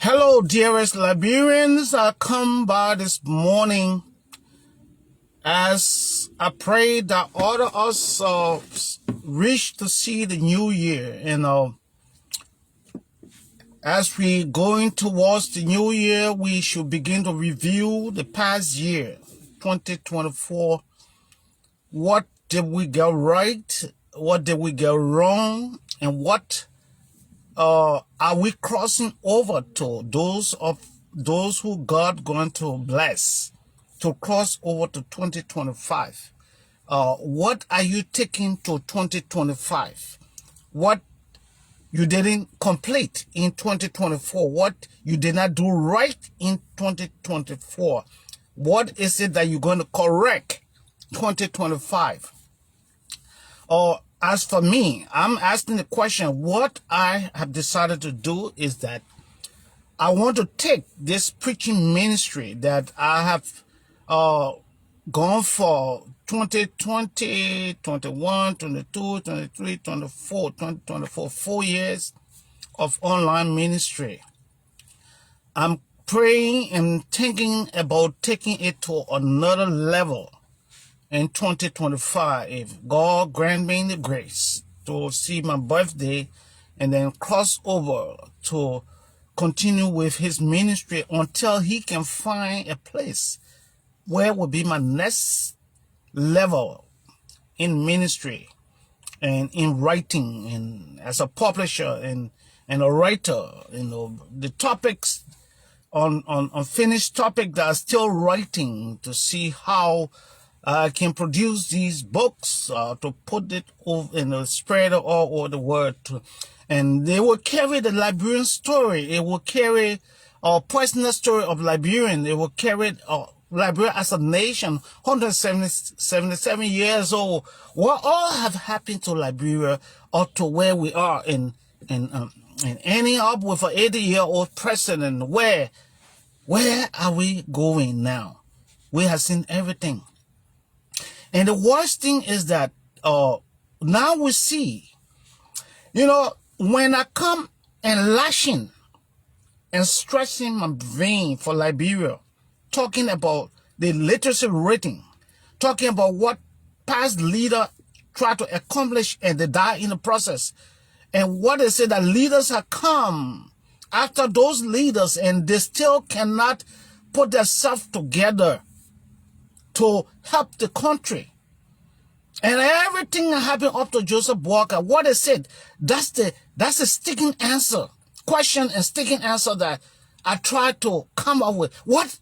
Hello, dearest Liberians. I come by this morning as I pray that all of us reach to see the new year. As we going towards the new year, we should begin to review the past year, 2024. What did we get right? What did we get wrong? And what are we crossing over to those who God going to bless to cross over to 2025? What are you taking to 2025? What you didn't complete in 2024? What you did not do right in 2024? What is it that you're going to correct 2025? Or as for me, I'm asking the question, what I have decided to do is that I want to take this preaching ministry that I have gone for 2020, 21, 22, 23, 24, 2024, 4 years of online ministry. I'm praying and thinking about taking it to another level in 2025, if God grant me the grace to see my birthday and then cross over to continue with his ministry until he can find a place where will be my next level in ministry and in writing and as a publisher and a writer. The topics on finished topic that are still writing to see how I can produce these books to put it over spread all over the world, and they will carry the Liberian story. It will carry a personal story of Liberian. It will carry Liberia as a nation, 177 years old. What all have happened to Liberia or to where we are in ending up with an 80-year-old president? Where are we going now? We have seen everything. And the worst thing is that now we see, when I come and lashing and stretching my vein for Liberia, talking about the literacy rating, talking about what past leader tried to accomplish and they die in the process, and what they say that leaders have come after those leaders and they still cannot put themselves together to help the country. And everything happened up to Joseph Walker. What they said, that's a sticking answer, question and sticking answer that I tried to come up with. What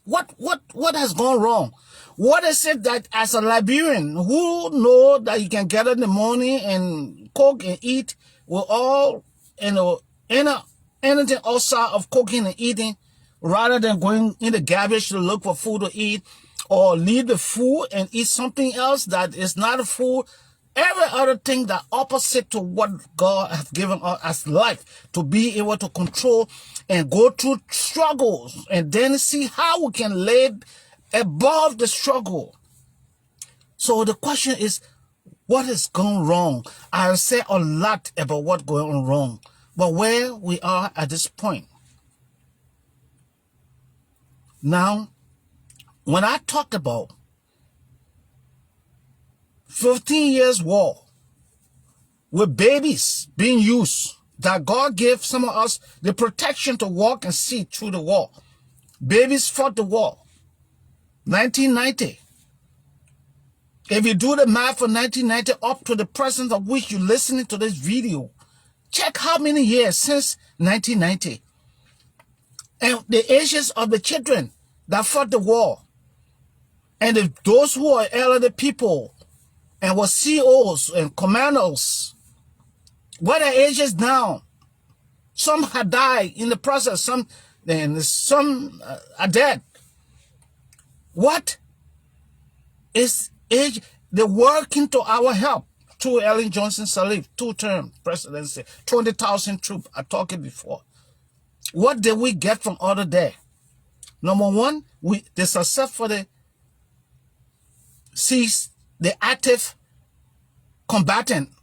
has gone wrong? What they said that as a Liberian who know that you can gather the money and cook and eat with all, anything outside of cooking and eating, rather than going in the garbage to look for food to eat, or leave the food and eat something else that is not a food. Every other thing that opposite to what God has given us as life, to be able to control and go through struggles and then see how we can live above the struggle. So the question is, what is going wrong? I'll say a lot about what's going wrong, but where we are at this point. Now, when I talked about 15 years war with babies being used, that God gave some of us the protection to walk and see through the war. Babies fought the war. 1990. If you do the math from 1990 up to the present of which you're listening to this video, check how many years since 1990. And the ages of the children that fought the war. And those who are elderly people and were COs and commandos, what are ages now? Some have died in the process, some are dead. What is age? They're working to our help through Ellen Johnson Sirleaf, 2-term presidency, 20,000 troops. I talked it before. What did we get from other day? Number one, the success for the sees the active combating,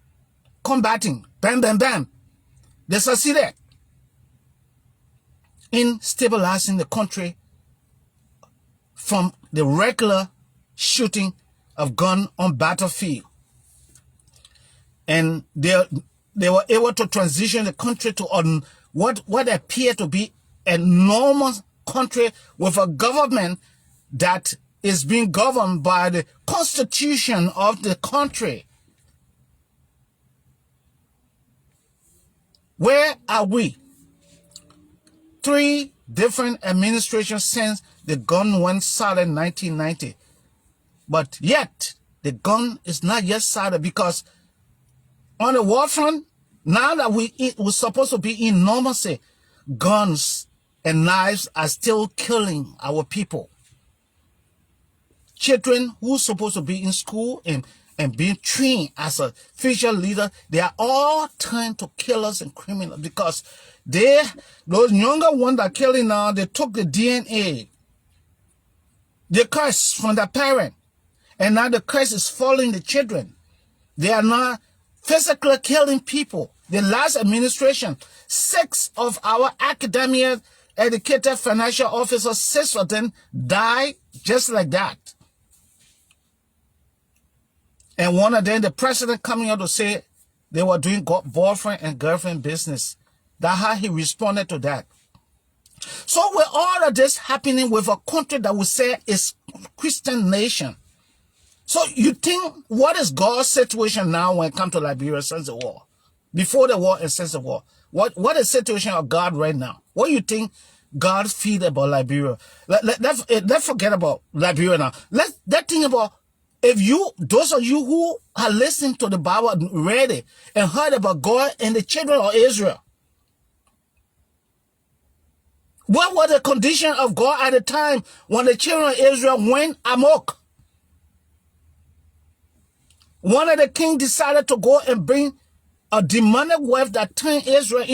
bam, bam, bam. They succeeded. in stabilizing the country from the regular shooting of gun on battlefield. And they were able to transition the country to what appeared to be a normal country with a government that is being governed by the constitution of the country. Where are we? 3 different administrations since the gun went silent in 1990. But yet, the gun is not yet silent, because on the war front, now that we're supposed to be in normalcy, guns and knives are still killing our people. Children who's supposed to be in school and being trained as a future leader, they are all turned to killers and criminals, because those younger ones that are killing now, they took the DNA, the curse from the parent, and now the curse is following the children. They are not physically killing people. The last administration, 6 of our academia educated financial officers, 6 of them died just like that. And one of them, the president, coming out to say they were doing boyfriend and girlfriend business. That's how he responded to that. So with all of this happening with a country that we say is Christian nation, so you think, what is God's situation now when it comes to Liberia since the war? Before the war and since the war. What is the situation of God right now? What do you think God feels about Liberia? Let's forget about Liberia now. Let's think about, those of you who are listening to the Bible, read it, and heard about God and the children of Israel. What was the condition of God at the time when the children of Israel went amok? One of the kings decided to go and bring a demonic wave that turned Israel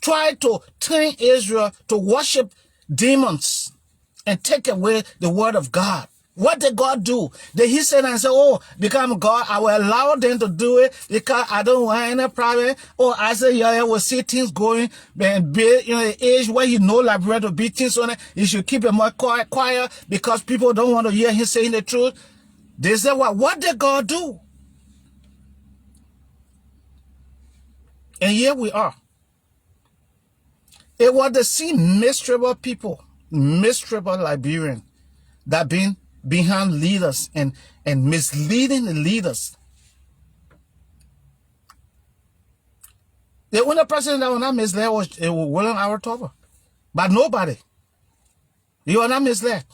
tried to turn Israel to worship demons and take away the word of God. What did God do? Did he say and say, oh, because I'm God, I will allow them to do it because I don't want any problem? Or I say, yeah, will see things going and be in the age where you know Liberia to be things on it. You should keep it more quiet because people don't want to hear him saying the truth. They say, well, what did God do? And here we are. It was the same miserable people, miserable Liberians, that been behind leaders and misleading the leaders. The only person that was not misled was William R. Tubman. But nobody. You are not misled.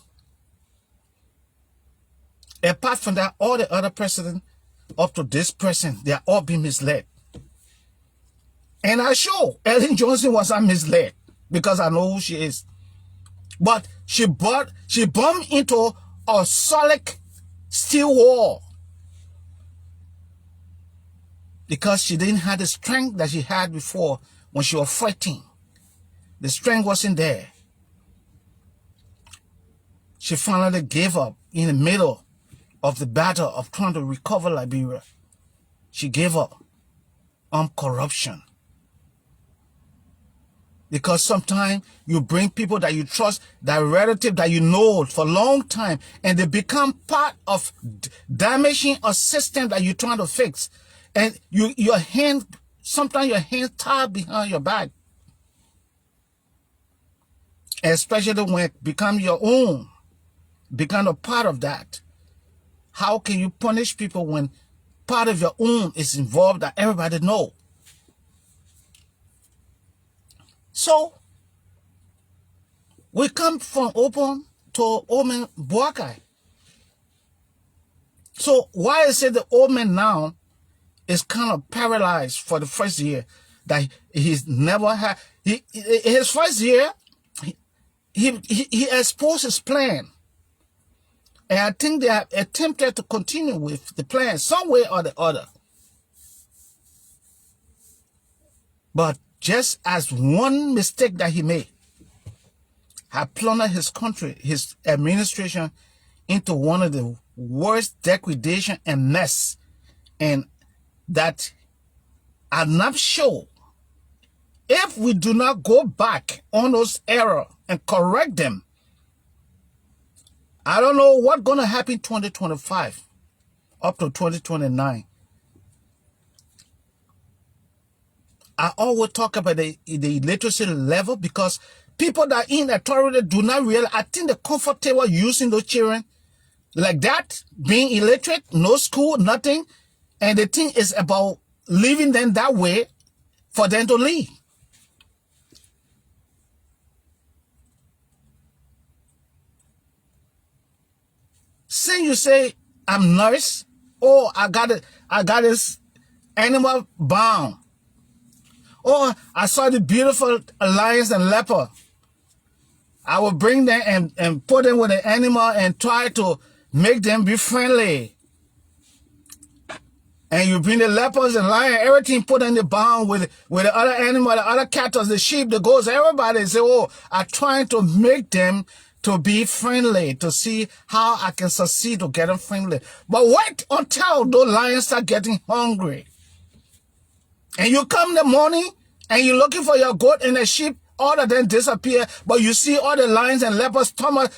Apart from that, all the other presidents up to this present, they are all being misled. And I sure Ellen Johnson was not misled because I know who she is. But she bumped into a solid steel wall because she didn't have the strength that she had before when she was fighting. The strength wasn't there. She finally gave up in the middle of the battle of trying to recover Liberia. She gave up on corruption. Because sometimes you bring people that you trust, that relative that you know for a long time, and they become part of damaging a system that you're trying to fix. And sometimes your hands tied behind your back. Especially when it becomes your own, become a part of that. How can you punish people when part of your own is involved that everybody knows? So, we come from open to old man Boakai. So, why is it the old man now is kind of paralyzed for the first year that he's never had? His first year, he exposed his plan. And I think they have attempted to continue with the plan some way or the other. But just as one mistake that he made had plundered his country, his administration, into one of the worst degradation and mess, and that I'm not sure if we do not go back on those errors and correct them, I don't know what's going to happen 2025 up to 2029. I always talk about the literacy level because people that are in authority do not realize. I think they're comfortable using those children like that, being illiterate, no school, nothing. And the thing is about leaving them that way for them to leave. Say you say, I'm nurse, or I got this animal bound. Or I saw the beautiful lions and leopard. I will bring them and put them with the animal and try to make them be friendly. And you bring the leopards and lions, everything put in the bound with the other animal, the other cattle, the sheep, the goats, everybody say, oh, I'm trying to make them to be friendly, to see how I can succeed to get them friendly. But wait until those lions start getting hungry. And you come in the morning and you're looking for your goat and the sheep, all of them disappear, but you see all the lions and leopards' stomach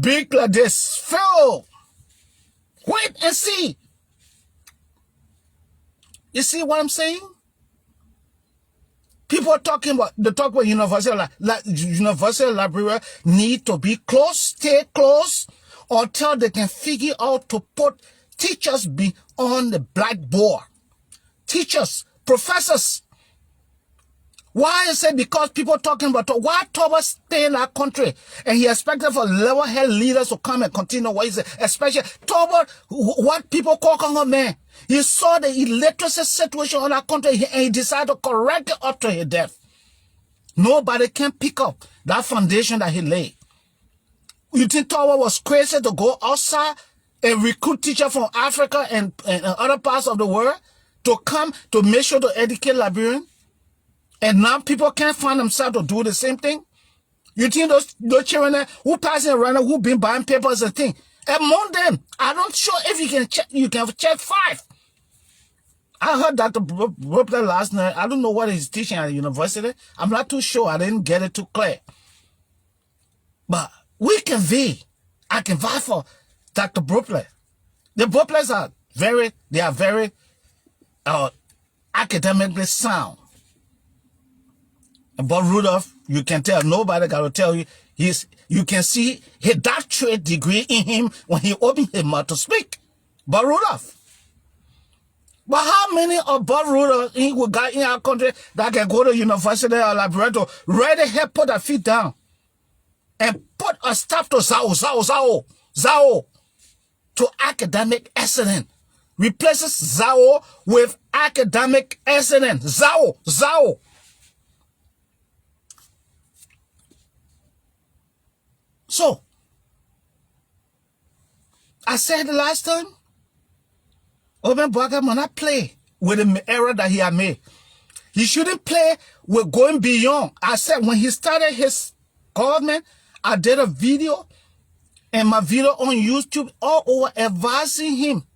big like this, fill. Wait and see. You see what I'm saying? People are talking about, they talk about University of Liberia need to be close, stay close, until they can figure out to put teachers on the blackboard. Teachers, professors. Why is it? Because people talking about why Thomas stay in our country and he expected for level-head leaders to come and continue what he said, especially Thomas, what people call Congo man. He saw the illiteracy situation in our country and he decided to correct it up to his death. Nobody can pick up that foundation that he laid. You think Thomas was crazy to go outside and recruit teachers from Africa and other parts of the world to come to make sure to educate Liberians? And now people can't find themselves to do the same thing? You think those children who passing around, who been buying papers and things, among them, I'm not sure if you can check 5. I heard Dr. Brooklyn last night. I don't know what he's teaching at the university. I'm not too sure. I didn't get it too clear. But I can vie for Dr. Brooklyn. The Brooklyns are very academically sound. But Rudolph, you can tell, nobody got to tell you, you can see his doctorate degree in him when he opened his mouth to speak. But Rudolph. But how many of Bob Rudolph who got in our country that can go to university or library to ready help put their feet down and put a stop to Zao to academic excellence. Replaces Zao with academic excellence. Zao. So, I said the last time, Oben Bwaga will not play with the error that he had made. He shouldn't play with going beyond. I said when he started his government, I did a video and my video on YouTube all over advising him,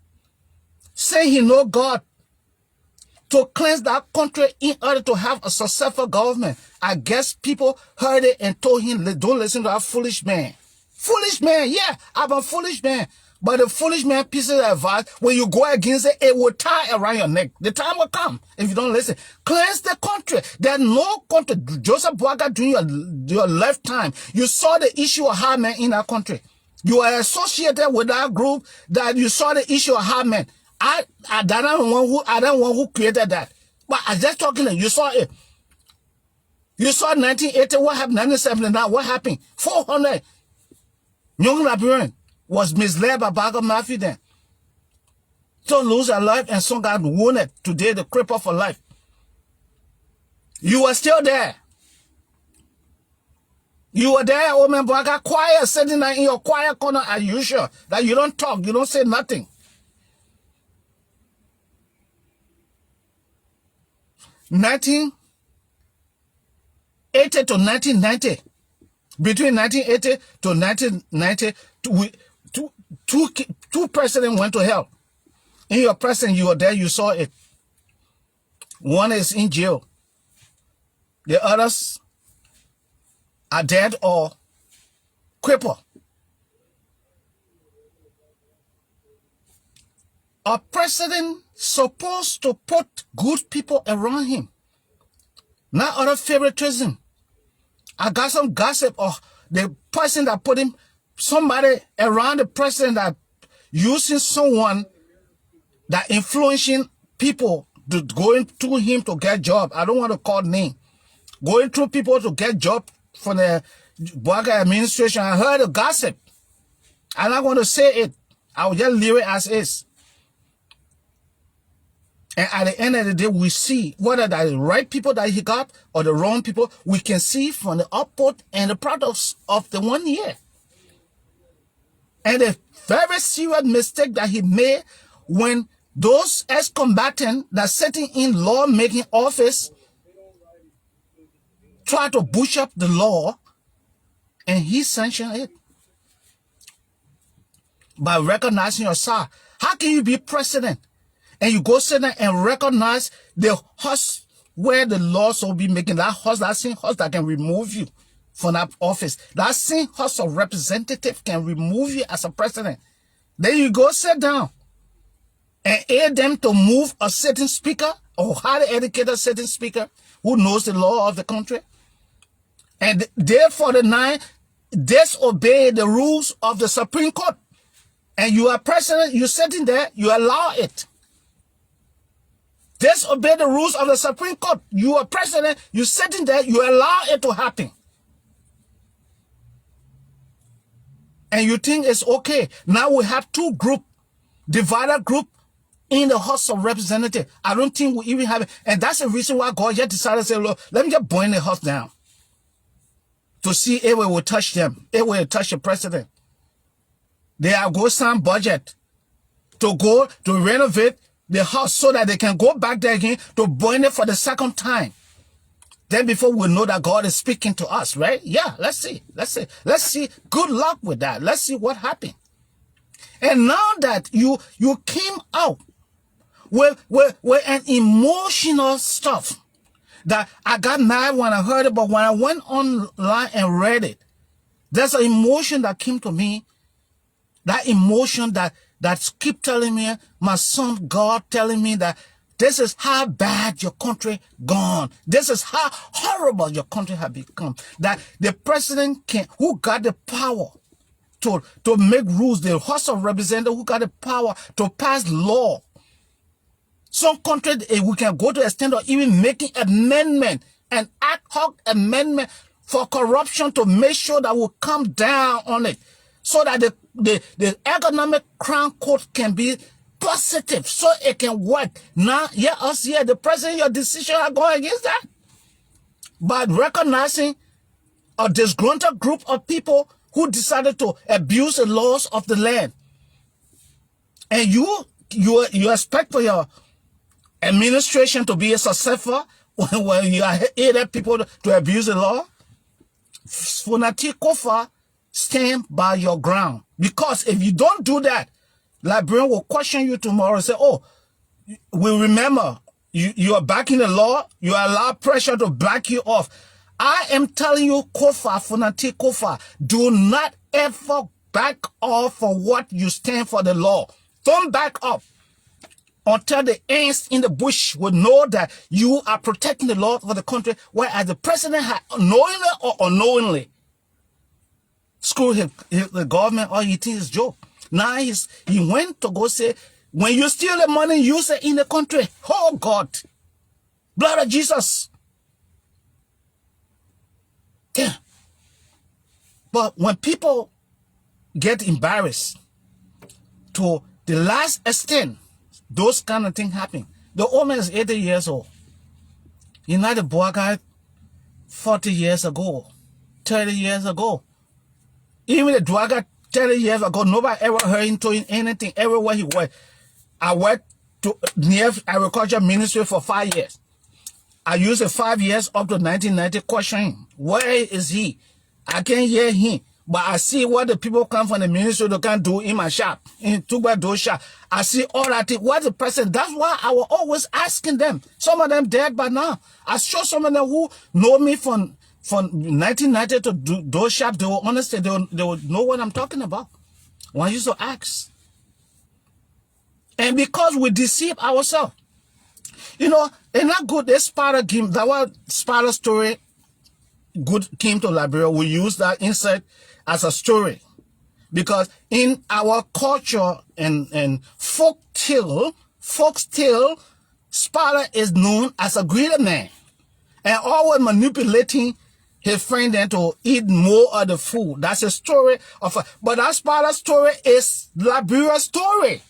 saying he know God to cleanse that country in order to have a successful government. I guess people heard it and told him, don't listen to that foolish man. Foolish man, yeah, I'm a foolish man. But the foolish man pieces of advice, when you go against it, it will tie around your neck. The time will come if you don't listen. Cleanse the country. There's no country. Joseph Bwaga, during your lifetime, you saw the issue of hard men in our country. You are associated with that group that you saw the issue of hard men. I don't want who created that. But I just talking to you, saw it. You saw 1980, what happened? 1979, what happened? 400 young Liberians was misled by Baga Mafia then. Some lose their life and some got wounded. Today, the cripple for life. You were still there. You were there, old man, but I got quiet, sitting there in your quiet corner as usual. That you don't talk, you don't say nothing. 1980 to 1990. Between 1980 to 1990, two presidents went to hell. In your president, you were there, you saw it. One is in jail. The others are dead or crippled. A president supposed to put good people around him, not other favoritism. I got some gossip of the person that put him, somebody around the president that using someone that influencing people to going through him to get job. I don't want to call name. Going through people to get job from the Boaga administration. I heard a gossip. I'm not going to say it. I will just leave it as is. And at the end of the day, we see whether that is the right people that he got or the wrong people. We can see from the output and the products of the 1 year. And the very serious mistake that he made when those ex-combatants that sitting in law-making office try to push up the law, and he sanctioned it by recognizing yourself. How can you be president and you go sit there and recognize the house where the laws will be making, that house, that same house that can remove you from that office, that same house of representative can remove you as a president? Then you go sit down and aid them to move a certain speaker or highly educated certain speaker who knows the law of the country. And therefore the nine disobey the rules of the Supreme Court. And you are president, you're sitting there, you allow it. Disobey the rules of the Supreme Court. You are president, you're sitting there, you allow it to happen. And you think it's okay. Now we have two groups, divided group in the House of Representatives. I don't think we even have it. And that's the reason why God just decided to say, look, let me just burn the house down. To see if it will touch them, if it will touch the president. They are going to sign budget to go to renovate the house so that they can go back there again to burn it for the second time. Then before we know that God is speaking to us, right? Yeah, let's see. Let's see. Good luck with that. Let's see what happened. And now that you came out with an emotional stuff that I got mad when I heard it, but when I went online and read it, there's an emotion that came to me. That emotion that keep telling me, my son, God telling me that this is how bad your country gone. This is how horrible your country has become. That the president who got the power to make rules, the House of Representatives who got the power to pass law. Some countries, we can go to the extent of even making amendment, an ad hoc amendment for corruption to make sure that we'll come down on it. So that the economic crown court can be positive, so it can work. Now, the president, your decision are going against that. But recognizing a disgruntled group of people who decided to abuse the laws of the land. And you expect for your administration to be successful when you are aided people to abuse the law? Funati Kofa, stand by your ground. Because if you don't do that, Liberian will question you tomorrow and say, oh, we remember you are backing the law, you allow pressure to back you off. I am telling you, Kofa, Funati Kofa, do not ever back off for what you stand for the law. Don't back up until the ants in the bush will know that you are protecting the law for the country, whereas the president had knowingly or unknowingly screwed the government, or he thinks it's joke. Now he went to go say, when you steal the money, use it in the country. Oh God, blood of Jesus. Yeah. But when people get embarrassed to the last extent, those kind of things happen. The old man is 80 years old. He's not a boy guy 40 years ago, 30 years ago. Even the drugger 30 years ago, nobody ever heard him doing anything everywhere he went. I worked near agriculture ministry for 5 years. I used the 5 years up to 1990 questioning him. Where is he? I can't hear him. But I see what the people come from the ministry they can do in my shop, in Tugba shop. I see all that thing. What the person, that's why I was always asking them. Some of them dead by now. I show some of them who know me from 1990 to those shop. They will understand, they will know what I'm talking about. When I used to ask. And because we deceive ourselves. You know, it's not good. This Sparta game, that was Sparta story, good came to Liberia. We use that insert as a story. Because in our culture and folk tale, Sparta is known as a greater man. And always manipulating his friend then to eat more of the food. That's a story of but that Sparta story is Liberia's story.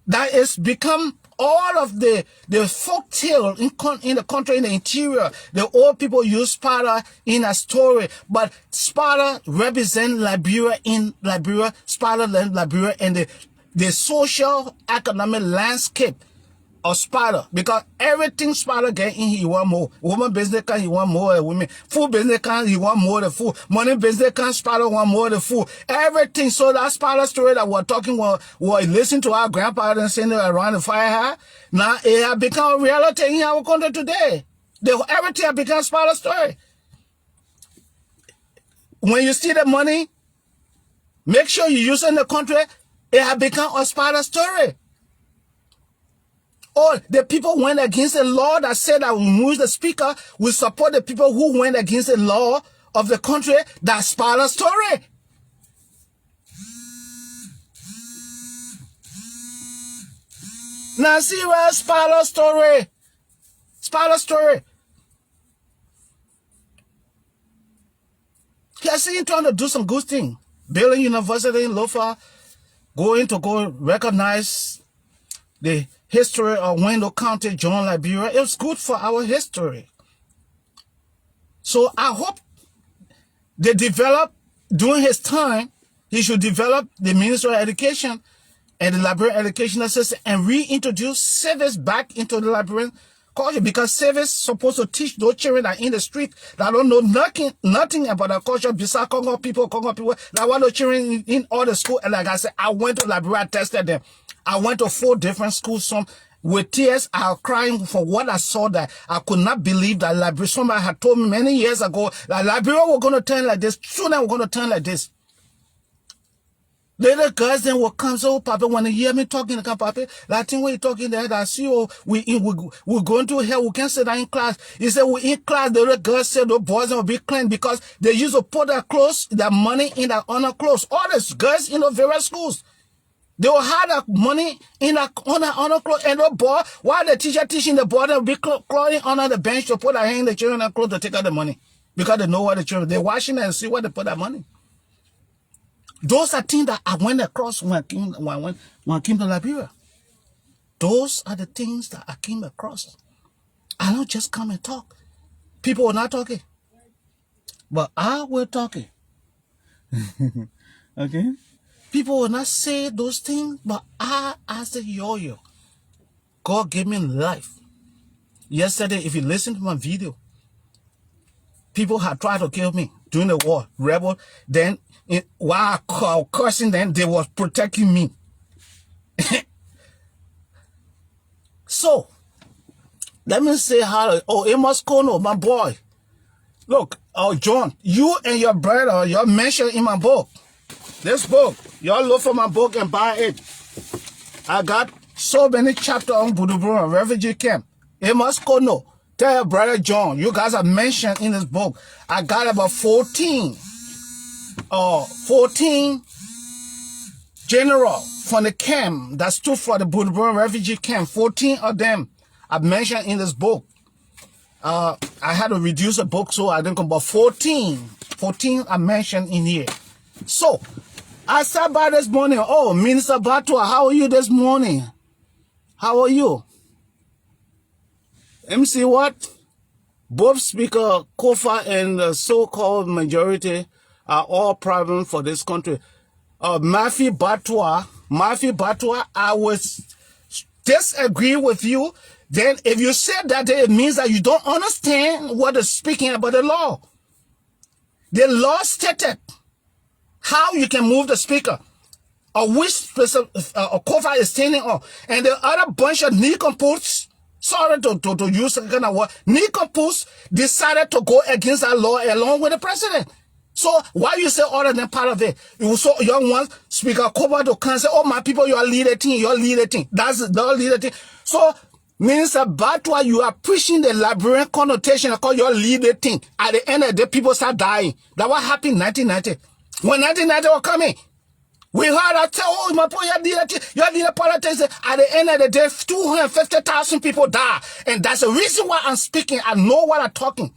That is become all of the folk tale in the country, in the interior. The old people use Sparta in a story, but Sparta represents Liberia in Liberia, Sparta Liberia, and the social economic landscape of Sparta, because everything Sparta get in, he want more. Woman business can, he want more than women. Food business can, he want more than food. Money business can, Sparta want more than food. Everything. So that Sparta story that we're talking, we listen to our grandparents and saying around the fire, now it has become a reality in our country today. Everything has become Sparta story. When you see the money, make sure you use it in the country, it has become a Sparta story. Or the people went against the law that said that we remove the speaker, we support the people who went against the law of the country. That's Sparta story. Now see where Sparta story. Sparta story. He has seen trying to do some good thing. Building university in Lofa, go recognize the history of Wendell County, John Liberia. It was good for our history. So I hope they develop, during his time, he should develop the Ministry of Education and the Liberian Educational System and reintroduce service back into the Liberian culture, because service supposed to teach those children that are in the street that don't know nothing about the culture besides Congo people, that want those children in all the school. And like I said, I went to Liberia, tested them. I went to 4 different schools. Some with tears, I was crying for what I saw, that I could not believe that Liberia. Somebody had told me many years ago that Liberia were going to turn like this. Soon we're going to turn like this. Little girls then will come, so Papa, when they hear me talking, Papa, that thing when you talking there, I see, oh, we're going to hell, we can't sit down in class. He said, we in class, the little girls said, the boys will be clean because they used to put their clothes, their money in their honor clothes. All the girls in the various schools, they will have that money in their honor clothes, and the boy, while the teacher teaching, the boy, they'll be crawling under the bench to put their hand in the children and clothes to take out the money. Because they know what the children, they're washing it and see where they put that money. Those are things that I went across when I came to Liberia. Those are the things that I came across. I don't just come and talk. People are not talking. But I will talking. Okay? People will not say those things, but I, as a yo-yo, God gave me life. Yesterday, if you listen to my video, people had tried to kill me during the war, rebel. Then, while I was cursing them, they were protecting me. So, let me say how, Amos Kono, my boy. Look, John, you and your brother, you're mentioned in my book. This book, y'all look for my book and buy it. I got so many chapters on Buduburu refugee camp. Amos Kono, tell your brother John, you guys are mentioned in this book. I got about 14 general from the camp that stood for the Buduburu refugee camp. 14 of them are mentioned in this book. I had to reduce the book, so I didn't come, but 14 are mentioned in here. So, I sat by this morning. Oh, Minister Batua, how are you this morning? How are you? Let me see what? Both Speaker Kofa and the so-called majority are all problems for this country. Mafi Batua, I was disagree with you. Then if you said that, it means that you don't understand what is speaking about the law. The law stated how you can move the speaker, or which specific cover is standing on. And the other bunch of nincompoofs, sorry to use the kind of word, nincompoofs decided to go against that law along with the president. So why you say all of them part of it? You saw young ones, Speaker Cover to come say, oh, my people, you are leading, you are leading. That's the leading. So, Minister Batwa, you are preaching the Liberian connotation called your leading. At the end of the day, people start dying. That what happened in 1990. When 1990 was coming, we heard that, oh, my boy, you're leading politics. At the end of the day, 250,000 people die. And that's the reason why I'm speaking. I know what I'm talking.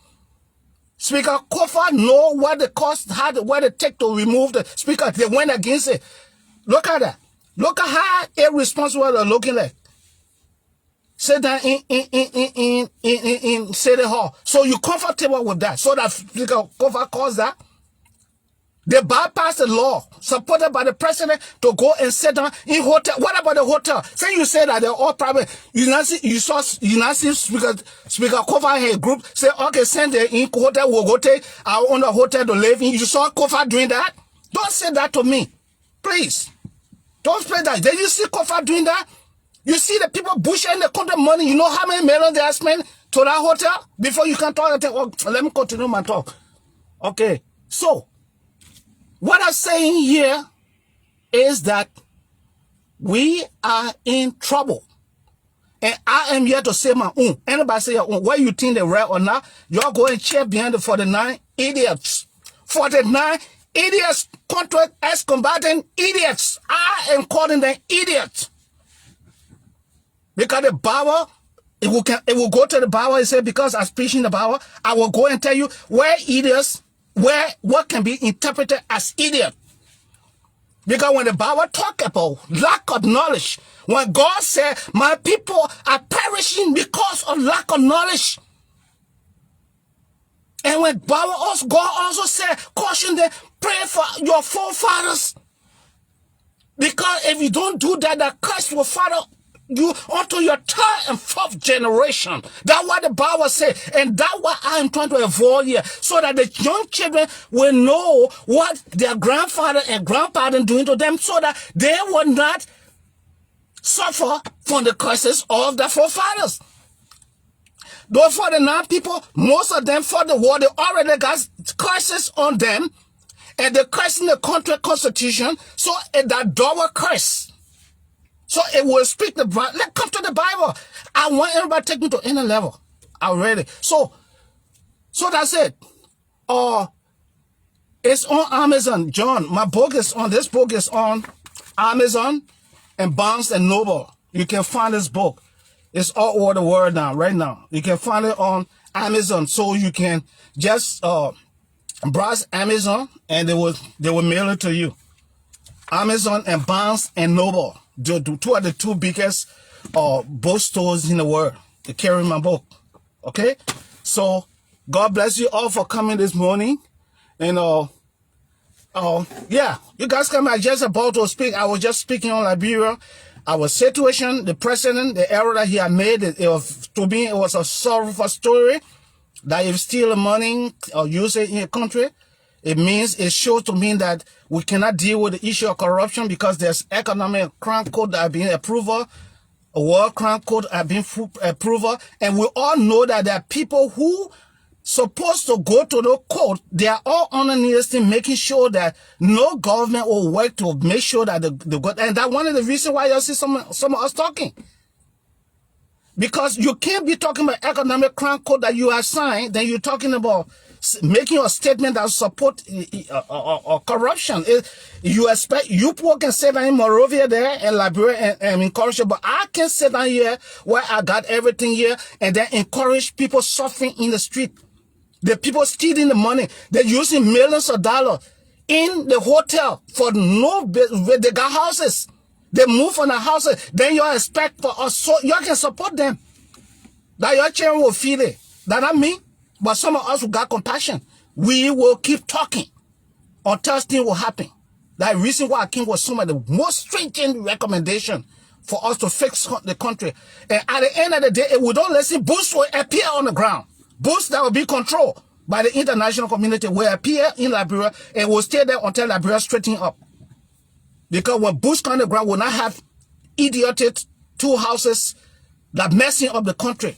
Speaker Kofa know what the cost had, what it take to remove the speaker. They went against it. Look at that. Look at how irresponsible they're looking like. Sit down in City Hall. So you're comfortable with that. So that Speaker Kofa calls that. They bypass the law supported by the president to go and sit down in hotel. What about the hotel? Say you say that they're all private. You saw Speaker Kofa had a group say, okay, send the in hotel, we'll go take our own hotel to live in. You saw Kofa doing that? Don't say that to me. Please. Don't say that. Did you see Kofa doing that? You see the people bushing the country money. You know how many millions they are spending to that hotel? Before you can talk, oh, let me continue my talk. Okay. So, what I'm saying here is that we are in trouble. And I am here to say my own. Anybody say your own, whether you think they're right or not, you're going to cheer behind the 49 idiots. 49 idiots, contract as combatant idiots. I am calling them idiots. Because the Bible, it will go to the Bible and say, because I'm preaching the Bible, I will go and tell you where idiots, what can be interpreted as idiot. Because when the Bible talk about lack of knowledge, when God said, my people are perishing because of lack of knowledge. And when God also said, caution them, pray for your forefathers. Because if you don't do that, the curse will follow you onto your third and fourth generation. That's what the Bible says. And that's what I'm trying to avoid here. So that the young children will know what their grandfather and grandfather doing to them, so that they will not suffer from the curses of their forefathers. Those 49 people, most of them for the war, they already got curses on them. And they're cursing the country constitution. So that double curse. So it will speak the Bible. Let's come to the Bible. I want everybody to take me to any level. I'm ready. So that's it. It's on Amazon. John, this book is on Amazon and Barnes and Noble. You can find this book. It's all over the world now, right now. You can find it on Amazon. So you can just browse Amazon and they will mail it to you. Amazon and Barnes and Noble. Two are the two biggest bookstores in the world. They carry my book. Okay? So, God bless you all for coming this morning. And, yeah, you guys come. I just about to speak. I was just speaking on Liberia. Our situation, the president, the error that he had made, to me, it was a sorrowful story. That if steal money or use it in a country, it shows to me that we cannot deal with the issue of corruption because there's economic crime code that have been approved, a world crime code have been approved, and we all know that there are people who supposed to go to the court. They are all underneath making sure that no government will work to make sure that the good, and that's one of the reasons why you see some of us talking. Because you can't be talking about economic crime code that you have signed, then you're talking about making a statement that support corruption. You expect you people can sit down in Monrovia there and Liberia and encourage it, but I can sit down here where I got everything here and then encourage people suffering in the street. The people stealing the money. They're using millions of dollars in the hotel for no business. They got houses. They move from the houses. Then you expect for us, so you can support them. That your children will feel it. That not me. But some of us who got compassion, we will keep talking until things will happen. That reason why I came was some of the most stringent recommendation for us to fix the country. And at the end of the day, if we don't listen, boosts will appear on the ground. Boosts that will be controlled. by the international community will appear in Liberia and will stay there until Liberia straighten up. Because when Bush County ground will not have idiotic 2 houses that messing up the country.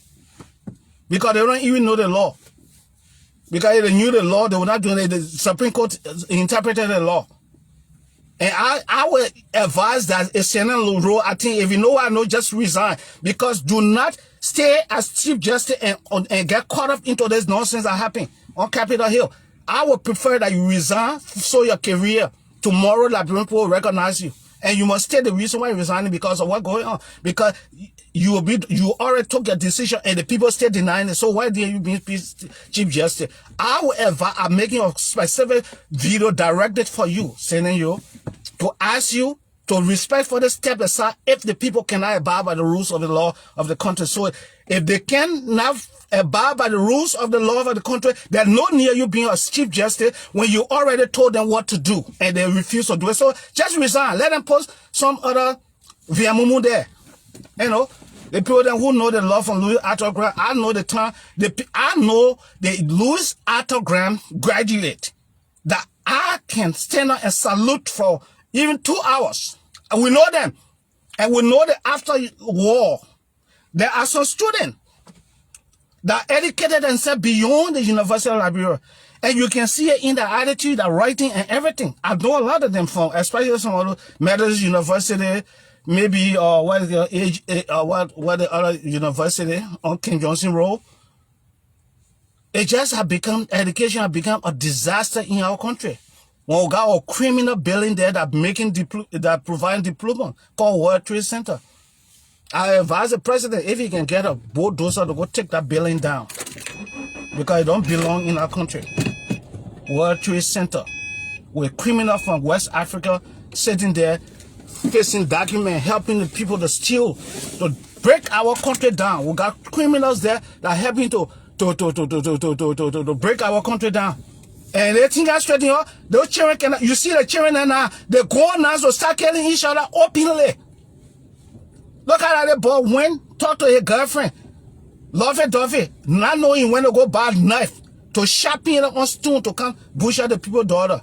Because they don't even know the law. Because if they knew the law, they would not do it. The Supreme Court interpreted the law. And I would advise that a Shannon role, I think if you know what I know, just resign. Because do not stay as Chief Justice and get caught up into this nonsense that happened on Capitol Hill. I would prefer that you resign so your career, tomorrow Liberian people will recognize you. And you must state the reason why you're resigning because of what's going on. Because you already took your decision and the people still denying it. So why did you be Chief Justice? I'm making a specific video directed for you, sending you to ask you to respect for the step aside if the people cannot abide by the rules of the law of the country. So if they cannot abide by the rules of the law of the country, there's no need you being a Chief Justice when you already told them what to do and they refuse to do it. So just resign. Let them post some other Viamumu there. You know, the people that who know the law from Louis Arthur Graham, I know the time. I know the Louis Arthur Graham graduate that I can stand up and salute for even 2 hours. And we know them. And we know that after war, there are some students that educated themselves beyond the University of Liberia. And you can see it in their attitude, their writing, and everything. I know a lot of them from, especially some other Methodist University, maybe what the other university on King Johnson Road. It just have become, education has become a disaster in our country. When we got a criminal building there that providing diploma called World Trade Center. I advise the president if he can get a bulldozer to go take that building down. Because it don't belong in our country. World Trade Center. With criminals from West Africa sitting there facing documents, helping the people to steal, to break our country down. We got criminals there that are helping to break our country down. And they think that's straight, you know, those children cannot, you see the children now, they go now to start killing each other openly. Look at how the boy went, talk to his girlfriend, love it, Duffy, not knowing when to go buy a knife, to sharpen it on stone to come butcher the people's daughter.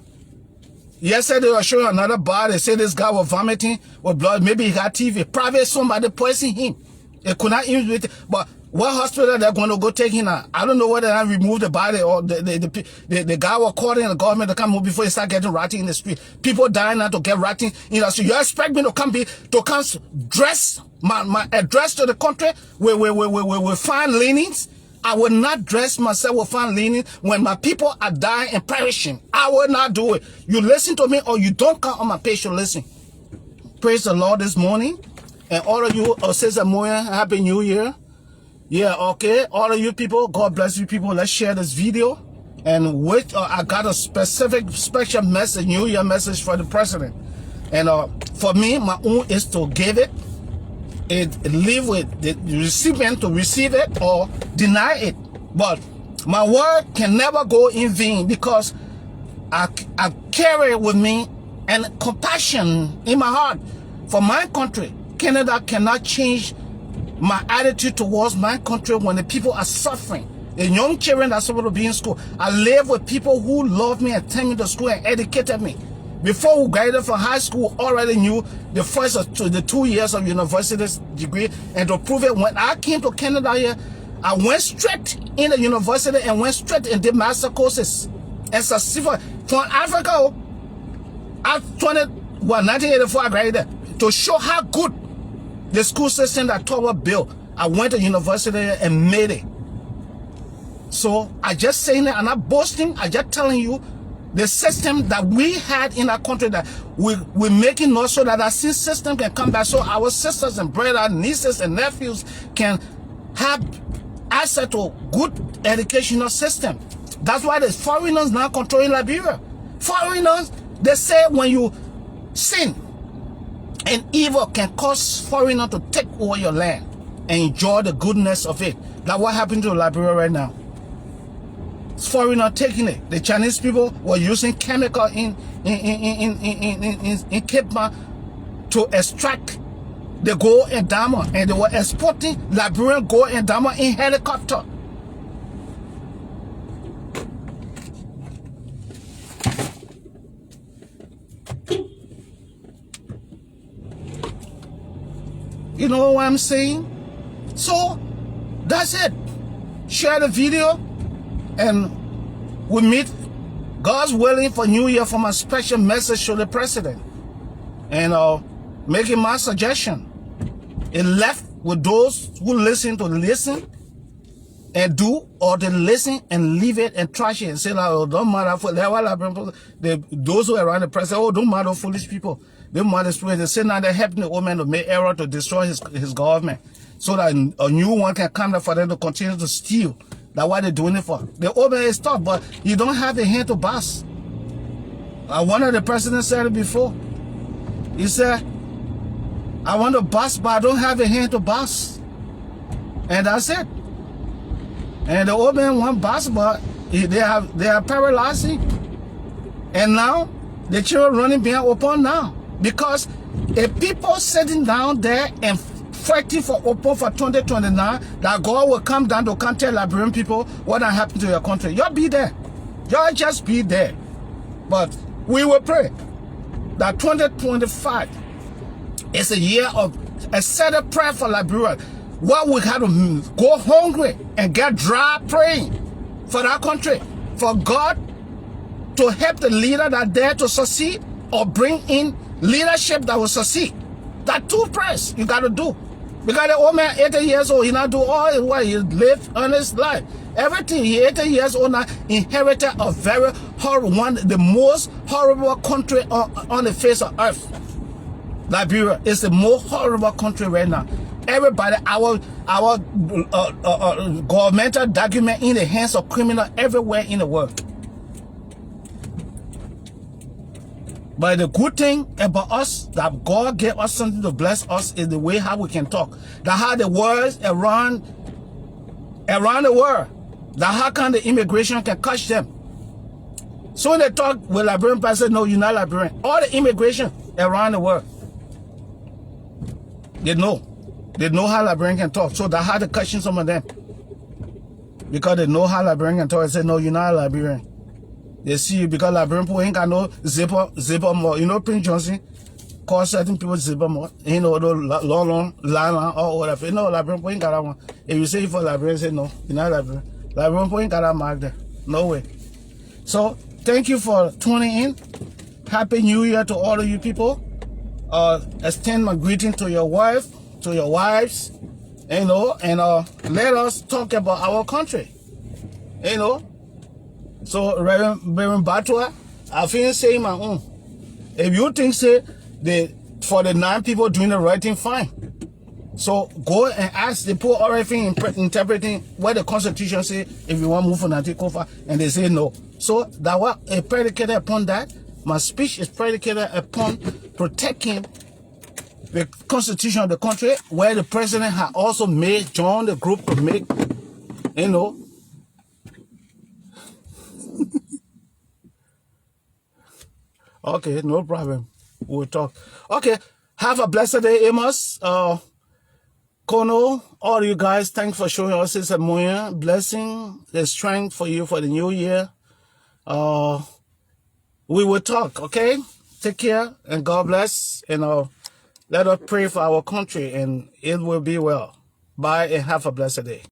Yesterday they were showing another bar, they said this guy was vomiting with blood, maybe he got TV, probably somebody poisoned him. They could not even, but what hospital they're going to go take him now? I don't know whether they remove the body or the guy was calling the government to come move before he start getting rotting in the street. People dying now to get rotting in the street. You expect me to come dress my address to the country with fine linens? I will not dress myself with fine linen when my people are dying and perishing. I will not do it. You listen to me or you don't come on my page to listen. Praise the Lord this morning. And all of you, Sister Moya, Happy New Year. Yeah, okay. All of you people, God bless you people. Let's share this video. And wait, I got a special message, New Year message for the president. And for me, my own is to give it. Live with the recipient to receive it or deny it. But my word can never go in vain because I carry it with me and compassion in my heart for my country. Canada cannot change my attitude towards my country when the people are suffering. The young children that are supposed to be in school. I live with people who love me and sent me to school and educated me. Before we graduated from high school, already knew the first of the 2 years of university degree. And to prove it, when I came to Canada here, I went straight in the university and went straight and did master courses. And successful from Africa, 1984 I graduated to show how good the school system that Tower built. I went to university and made it. So I just saying that, I'm not boasting, I just telling you the system that we had in our country that we're making not so that our system can come back so our sisters and brothers, nieces and nephews can have access to good educational system. That's why the foreigners now controlling Liberia. Foreigners, they say when you sin and evil can cause foreigners to take over your land and enjoy the goodness of it. That's what happened to Liberia right now. Foreigners taking it. The Chinese people were using chemical in Cape Town to extract the gold and diamond, and they were exporting Liberian gold and diamond in helicopter. You know what I'm saying? So that's it. Share the video, and we meet, God's willing, for New Year, for my special message to the president. And making my suggestion. It left with those who listen to listen and do, or they listen and leave it and trash it and say, like, oh, don't matter for those who are around the president, oh, don't matter, foolish people. They matter spirit. They say now they're helping the old man to make error to destroy his government, so that a new one can come there for them to continue to steal. That's what they're doing it for. The old man is tough, but you don't have a hand to boss. One of the presidents said it before. He said, I want to boss, but I don't have a hand to boss. And that's it. And the old man want boss, but they are paralyzing. And now the children running behind open now. Because if people sitting down there and fighting for open for 2029, that God will come down to come tell Liberian people what happened to your country. Y'all be there. Y'all just be there. But we will pray that 2025 is a year of a set of prayer for Liberia. Where we have to go hungry and get dry praying for that country, for God to help the leader that dare to succeed, or bring in leadership that will succeed. That two prayers you got to do. Because the old man, 80 years old, he not do all what he lived on his life. Everything. He 80 years old now, inherited a very horrible one, the most horrible country on the face of earth. Liberia is the most horrible country right now. Everybody, our governmental document in the hands of criminals everywhere in the world. But the good thing about us, that God gave us something to bless us, is the way how we can talk. That how the words around the world, that how can the immigration can catch them. So when they talk with Liberian person, no, you're not Liberian. All the immigration around the world, they know. They know how Liberian can talk. So that how to question some of them. Because they know how Liberian can talk and say, no, you're not Liberian. They see you because Liberian people ain't got no zipper more. You know, Prince Johnson call certain people zipper more. You know, those long line or whatever. You know, Liberian people ain't got that one. If you say you for Liberian, say no, you're not Liberian. Liberian people ain't got that mark there. No way. So, thank you for tuning in. Happy New Year to all of you people. Extend my greeting to your wife, to your wives, you know, and let us talk about our country, you know. So, Reverend Batwa, I feel saying my own. If you think, say, for the 9 people doing the right thing, fine. So, go and ask the poor everything interpreting what the Constitution say if you want to move from Antikofa, and they say no. So, that was predicated upon that. My speech is predicated upon protecting the Constitution of the country, where the president had also joined the group to make, you know. Okay, no problem. We'll talk. Okay, have a blessed day, Amos. Kono, all you guys, thanks for showing us this morning. Blessing, the strength for you for the new year. We will talk, okay? Take care and God bless. And let us pray for our country and it will be well. Bye and have a blessed day.